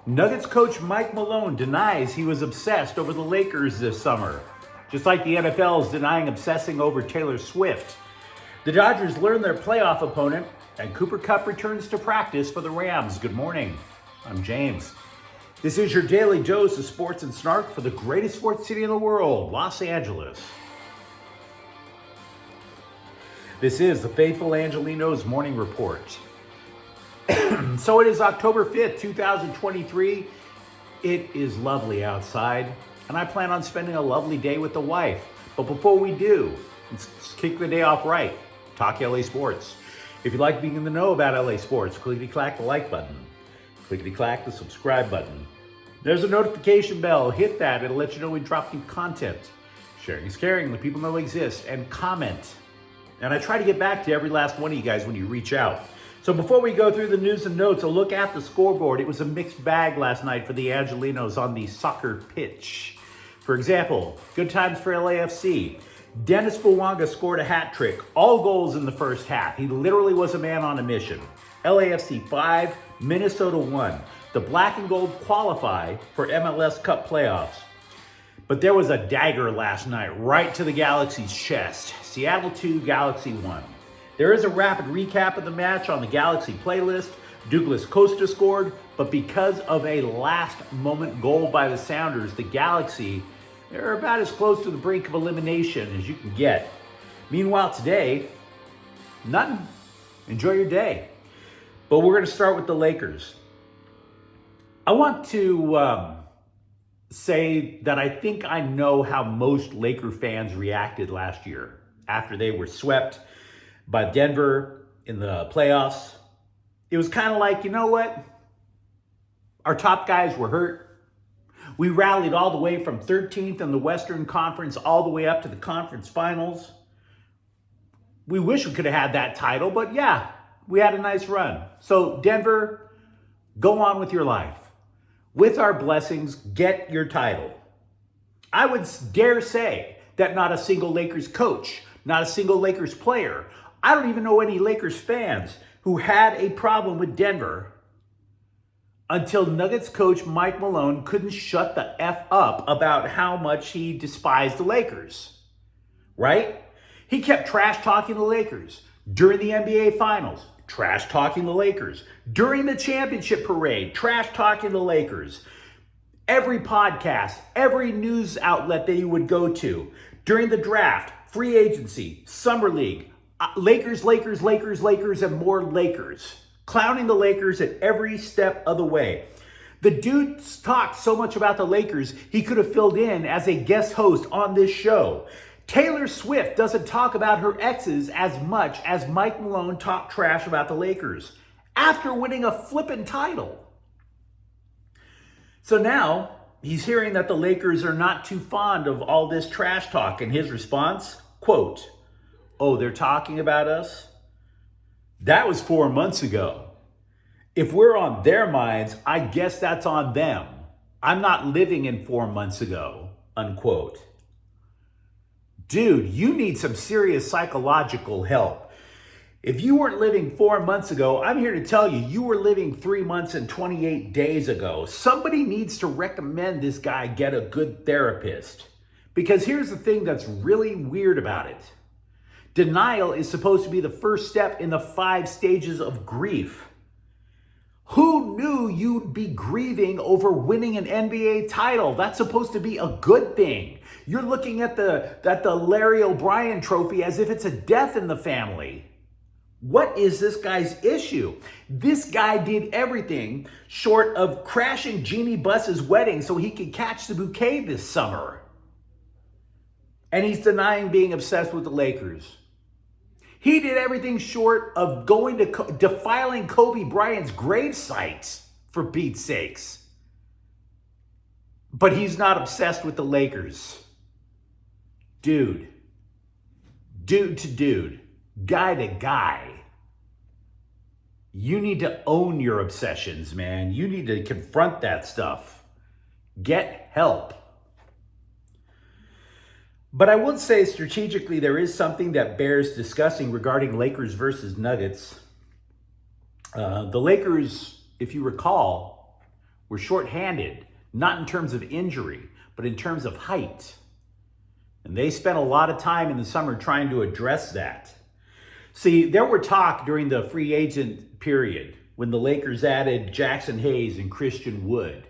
Nuggets coach Mike Malone denies he was obsessed over the Lakers this summer, just like the NFL is denying obsessing over Taylor Swift. The Dodgers learn their playoff opponent, and Kupp returns to practice for the Rams. Good morning. I'm James. This is your daily dose of sports and snark for the greatest sports city in the world, Los Angeles. This is the faithful Angelenos morning report. So it is October 5th, 2023. It is lovely outside, and I plan on spending a lovely day with the wife. But before we do, let's kick the day off right. Talk LA sports. If you'd like being in the know about LA sports, clickety-clack the like button. Clickety-clack the subscribe button. There's a notification bell. Hit that. It'll let you know we drop new content. Sharing is caring. Let people know we exist. And comment. And I try to get back to every last one of you guys when you reach out. So before we go through the news and notes, a look at the scoreboard. It was a mixed bag last night for the Angelenos on the soccer pitch. For example, good times for LAFC. Dennis Bouanga scored a hat trick. All goals in the first half. He literally was a man on a mission. LAFC 5, Minnesota 1. The black and gold qualify for MLS Cup playoffs. But there was a dagger last night right to the Galaxy's chest. Seattle 2, Galaxy 1. There is a rapid recap of the match on the Galaxy playlist. Douglas Costa scored, but because of a last-moment goal by the Sounders, the Galaxy, they're about as close to the brink of elimination as you can get. Meanwhile, today, nothing. Enjoy your day. But we're going to start with the Lakers. I want to say that I think I know how most Laker fans reacted last year after they were swept by Denver in the playoffs. It was kind of like, you know what? Our top guys were hurt. We rallied all the way from 13th in the Western Conference all the way up to the conference finals. We wish we could have had that title, but yeah, we had a nice run. So Denver, go on with your life. With our blessings, get your title. I would dare say that not a single Lakers coach, not a single Lakers player, I don't even know any Lakers fans who had a problem with Denver until Nuggets coach Mike Malone couldn't shut the F up about how much he despised the Lakers, right? He kept trash talking the Lakers during the NBA Finals, trash talking the Lakers during the championship parade, trash talking the Lakers. Every podcast, every news outlet that you would go to during the draft, free agency, summer league, Lakers, and more Lakers. Clowning the Lakers at every step of the way. The dude talked so much about the Lakers, he could have filled in as a guest host on this show. Taylor Swift doesn't talk about her exes as much as Mike Malone talked trash about the Lakers after winning a flippin' title. So now he's hearing that the Lakers are not too fond of all this trash talk, and his response, quote, "Oh, they're talking about us? That was 4 months ago. If we're on their minds, I guess that's on them. I'm not living in 4 months ago," unquote. Dude, you need some serious psychological help. If you weren't living 4 months ago, I'm here to tell you, you were living 3 months and 28 days ago. Somebody needs to recommend this guy get a good therapist. Because here's the thing that's really weird about it. Denial is supposed to be the first step in the 5 stages of grief. Who knew you'd be grieving over winning an NBA title? That's supposed to be a good thing. You're looking at the Larry O'Brien trophy as if it's a death in the family. What is this guy's issue? This guy did everything short of crashing Jeannie Buss's wedding so he could catch the bouquet this summer. And he's denying being obsessed with the Lakers. He did everything short of going to defiling Kobe Bryant's gravesite, for Pete's sakes. But he's not obsessed with the Lakers. Dude to dude, guy to guy. You need to own your obsessions, man. You need to confront that stuff. Get help. But I would say strategically there is something that bears discussing regarding Lakers versus Nuggets. The Lakers, if you recall, We're shorthanded, not in terms of injury, but in terms of height. And they spent a lot of time in the summer trying to address that. See, there were talk during the free agent period when the Lakers added Jackson Hayes and Christian Wood.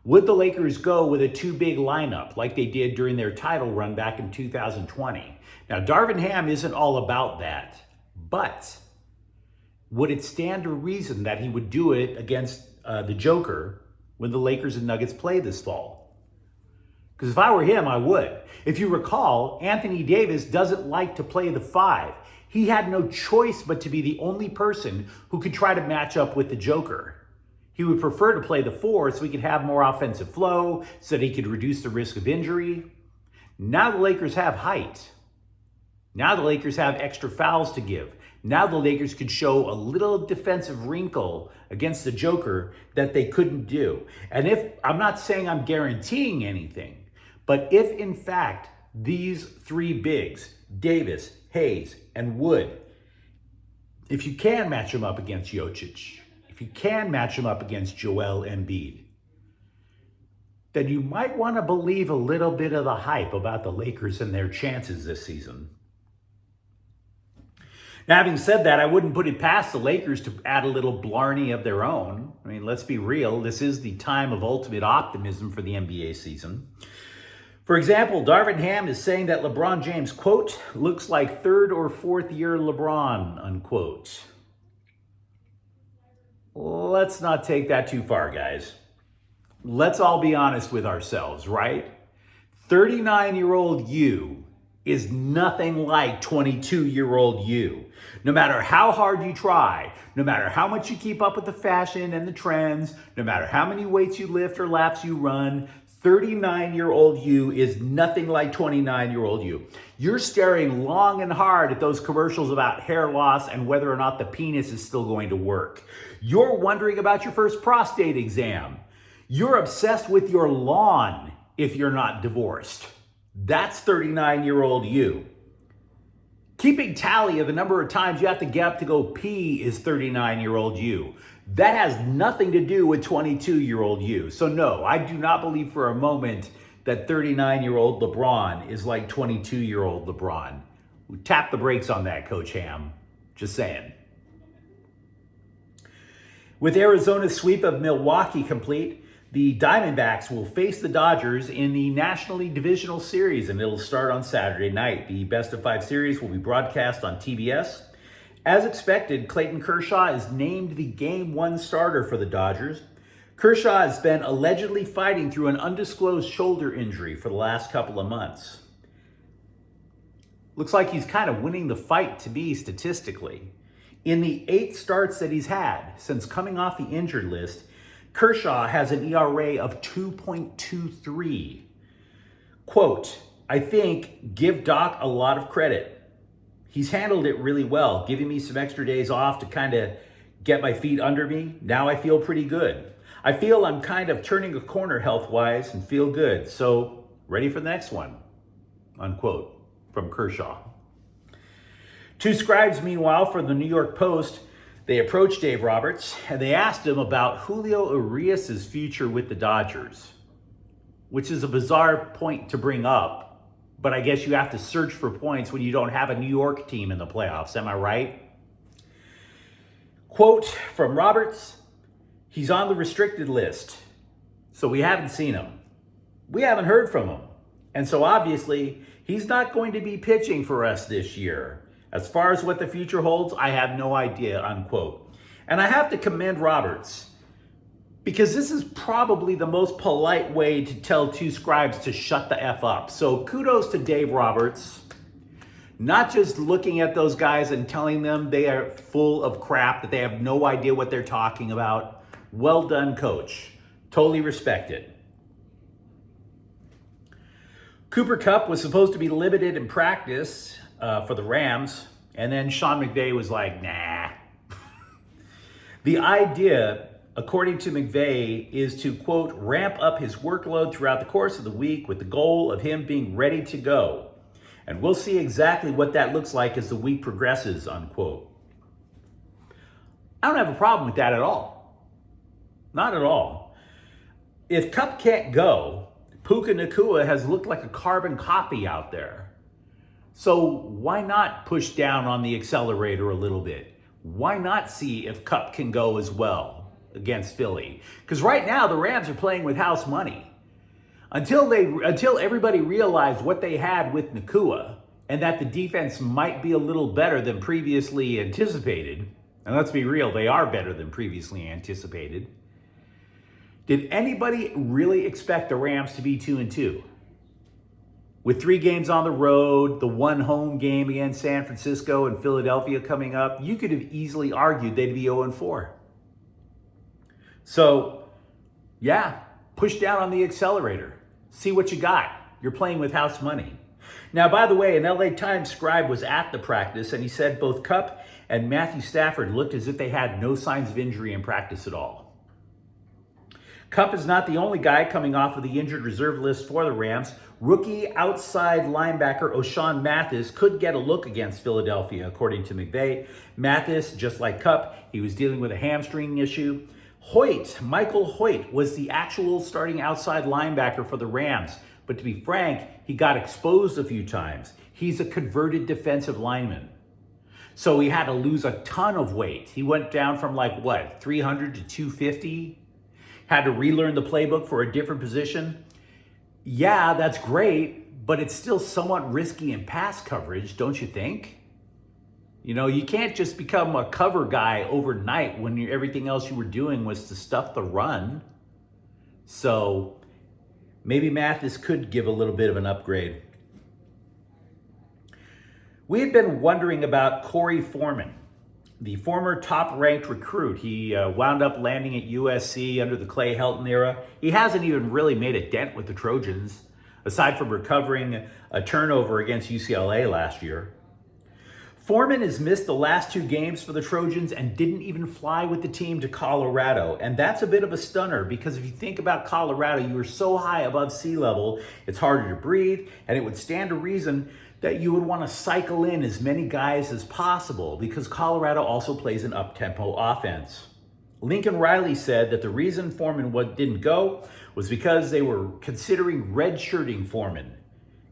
Would the Lakers go with a two-big lineup like they did during their title run back in 2020? Now, Darin Ham isn't all about that, but would it stand to reason that he would do it against the Joker when the Lakers and Nuggets play this fall? Because if I were him, I would. If you recall, Anthony Davis doesn't like to play the 5. He had no choice but to be the only person who could try to match up with the Joker. He would prefer to play the 4 so he could have more offensive flow, so that he could reduce the risk of injury. Now the Lakers have height. Now the Lakers have extra fouls to give. Now the Lakers could show a little defensive wrinkle against the Joker that they couldn't do. And if, I'm not saying I'm guaranteeing anything, but if in fact these 3 bigs, Davis, Hayes, and Wood, if you can match them up against Jokic, if you can match them up against Joel Embiid, then you might want to believe a little bit of the hype about the Lakers and their chances this season. Now, having said that, I wouldn't put it past the Lakers to add a little Blarney of their own. I mean, let's be real. This is the time of ultimate optimism for the NBA season. For example, Darin Ham is saying that LeBron James, quote, looks like 3rd or 4th year LeBron, unquote. Let's not take that too far, guys. Let's all be honest with ourselves, right? 39-year-old you is nothing like 22-year-old you. No matter how hard you try, no matter how much you keep up with the fashion and the trends, no matter how many weights you lift or laps you run, 39-year-old you is nothing like 29-year-old you. You're staring long and hard at those commercials about hair loss and whether or not the penis is still going to work. You're wondering about your first prostate exam. You're obsessed with your lawn if you're not divorced. That's 39-year-old you. Keeping tally of the number of times you have to get up to go pee is 39-year-old you. That has nothing to do with 22-year-old you. So no, I do not believe for a moment that 39-year-old LeBron is like 22-year-old LeBron. Tap the brakes on that, Coach Ham. Just saying. With Arizona's sweep of Milwaukee complete, the Diamondbacks will face the Dodgers in the National League Divisional Series, and it'll start on Saturday night. The best-of-5 series will be broadcast on TBS. As expected, Clayton Kershaw is named the Game 1 starter for the Dodgers. Kershaw has been allegedly fighting through an undisclosed shoulder injury for the last couple of months. Looks like he's kind of winning the fight to me statistically. In the 8 starts that he's had since coming off the injured list, Kershaw has an ERA of 2.23. Quote, I think, give Doc a lot of credit. He's handled it really well, giving me some extra days off to kind of get my feet under me. Now I feel pretty good. I feel I'm kind of turning a corner health-wise and feel good. So ready for the next one, unquote, from Kershaw. 2 scribes, meanwhile, for the New York Post, they approached Dave Roberts and they asked him about Julio Urias' future with the Dodgers, which is a bizarre point to bring up. But I guess you have to search for points when you don't have a New York team in the playoffs. Am I right? Quote from Roberts, he's on the restricted list, so we haven't seen him. We haven't heard from him. And so obviously, he's not going to be pitching for us this year. As far as what the future holds, I have no idea, unquote. And I have to commend Roberts, because this is probably the most polite way to tell 2 scribes to shut the F up. So kudos to Dave Roberts. Not just looking at those guys and telling them they are full of crap, that they have no idea what they're talking about. Well done, coach. Totally respect it. Cooper Kupp was supposed to be limited in practice for the Rams, and then Sean McVay was like, nah. The idea, according to McVay, is to, quote, ramp up his workload throughout the course of the week with the goal of him being ready to go. And we'll see exactly what that looks like as the week progresses, unquote. I don't have a problem with that at all. Not at all. if Kupp can't go, Puka Nacua has looked like a carbon copy out there. So why not push down on the accelerator a little bit? Why not see if Kupp can go as well against Philly? Because right now the Rams are playing with house money. Until everybody realized what they had with Nacua and that the defense might be a little better than previously anticipated, and let's be real, they are better than previously anticipated. Did anybody really expect the Rams to be 2-2? With 3 games on the road, the 1 home game against San Francisco and Philadelphia coming up, you could have easily argued they'd be 0-4. So, yeah, push down on the accelerator. See what you got. You're playing with house money. Now, by the way, an LA Times scribe was at the practice, and he said both Kupp and Matthew Stafford looked as if they had no signs of injury in practice at all. Kupp is not the only guy coming off of the injured reserve list for the Rams. Rookie outside linebacker Osan Amadi could get a look against Philadelphia, according to McVay. Mathis, just like Kupp, he was dealing with a hamstring issue. Michael Hoyt, was the actual starting outside linebacker for the Rams. But to be frank, he got exposed a few times. He's a converted defensive lineman. So he had to lose a ton of weight. He went down from 300 to 250? Had to relearn the playbook for a different position. Yeah, that's great, but it's still somewhat risky in pass coverage, don't you think? You know, you can't just become a cover guy overnight when everything else you were doing was to stuff the run. So maybe Mathis could give a little bit of an upgrade. We had been wondering about Corey Foreman, the former top-ranked recruit. He wound up landing at USC under the Clay Helton era. He hasn't even really made a dent with the Trojans, aside from recovering a turnover against UCLA last year. Foreman has missed the last 2 games for the Trojans and didn't even fly with the team to Colorado. And that's a bit of a stunner because if you think about Colorado, you are so high above sea level, it's harder to breathe, and it would stand to reason that you would want to cycle in as many guys as possible because Colorado also plays an up-tempo offense. Lincoln Riley said that the reason Foreman didn't go was because they were considering redshirting Foreman,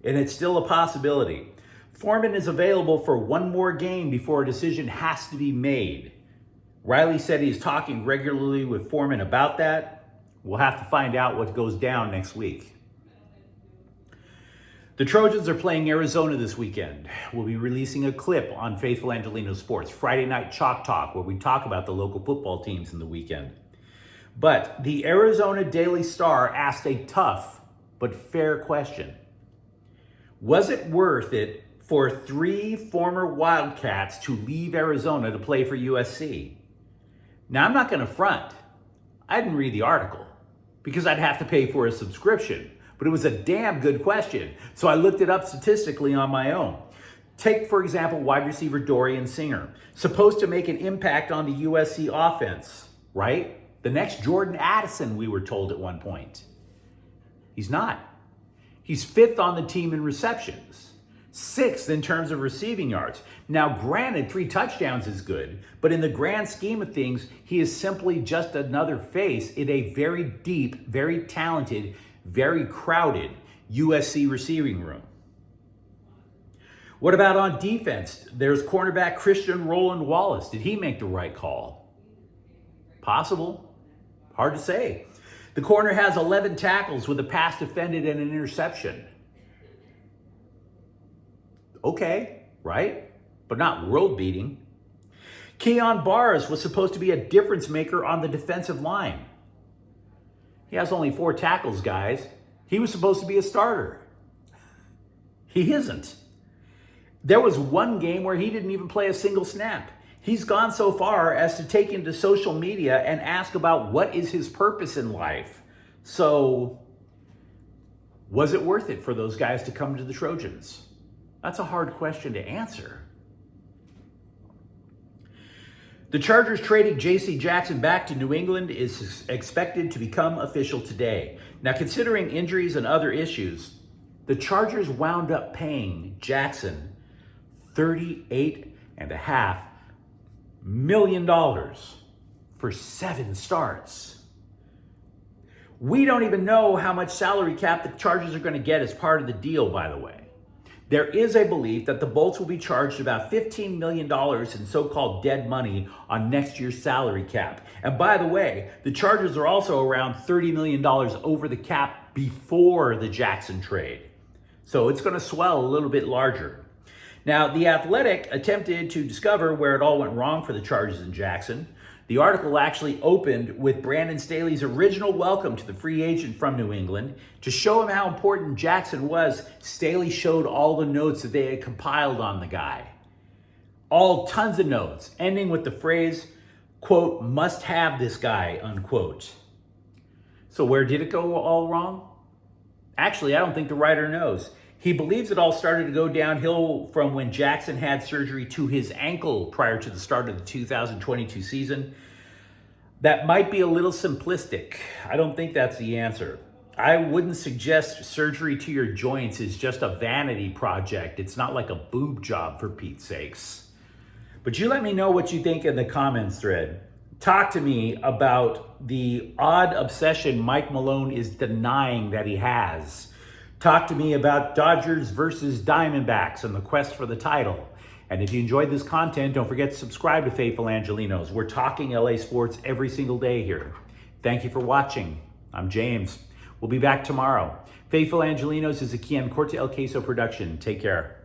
and it's still a possibility. Foreman is available for 1 more game before a decision has to be made. Riley said he's talking regularly with Foreman about that. We'll have to find out what goes down next week. The Trojans are playing Arizona this weekend. We'll be releasing a clip on Faithful Angelenos Sports, Friday Night Chalk Talk, where we talk about the local football teams in the weekend. But the Arizona Daily Star asked a tough but fair question. Was it worth it for 3 former Wildcats to leave Arizona to play for USC? Now, I'm not going to front. I didn't read the article because I'd have to pay for a subscription. But it was a damn good question. So I looked it up statistically on my own. Take, for example, wide receiver Dorian Singer. Supposed to make an impact on the USC offense, right? The next Jordan Addison, we were told at one point. He's not. He's 5th on the team in receptions. 6th in terms of receiving yards. Now, granted, 3 touchdowns is good, but in the grand scheme of things, he is simply just another face in a very deep, very talented, very crowded USC receiving room. What about on defense? There's cornerback Christian Roland Wallace. Did he make the right call? Possible. Hard to say. The corner has 11 tackles with a pass defended and an interception. Okay, right? But not world-beating. Keon Barrs was supposed to be a difference maker on the defensive line. He has only 4 tackles, guys. He was supposed to be a starter. He isn't. There was 1 game where he didn't even play a single snap. He's gone so far as to take into social media and ask about what is his purpose in life. So, was it worth it for those guys to come to the Trojans? That's a hard question to answer. The Chargers trading J.C. Jackson back to New England is expected to become official today. Now, considering injuries and other issues, the Chargers wound up paying Jackson $38.5 million for 7 starts. We don't even know how much salary cap the Chargers are going to get as part of the deal, by the way. There is a belief that the Bolts will be charged about $15 million in so-called dead money on next year's salary cap. And by the way, the Chargers are also around $30 million over the cap before the Jackson trade. So it's going to swell a little bit larger. Now, The Athletic attempted to discover where it all went wrong for the Chargers in Jackson. The article actually opened with Brandon Staley's original welcome to the free agent from New England. To show him how important Jackson was, Staley showed all the notes that they had compiled on the guy. All tons of notes, ending with the phrase, quote, must have this guy, unquote. So where did it go all wrong? Actually, I don't think the writer knows. He believes it all started to go downhill from when Jackson had surgery to his ankle prior to the start of the 2022 season. That might be a little simplistic. I don't think that's the answer. I wouldn't suggest surgery to your joints is just a vanity project. It's not like a boob job, for Pete's sakes. But you let me know what you think in the comments thread. Talk to me about the odd obsession Mike Malone is denying that he has. Talk to me about Dodgers versus Diamondbacks and the quest for the title. And if you enjoyed this content, don't forget to subscribe to Faithful Angelenos. We're talking LA sports every single day here. Thank you for watching. I'm James. We'll be back tomorrow. Faithful Angelenos is a Kian Corte El Queso production. Take care.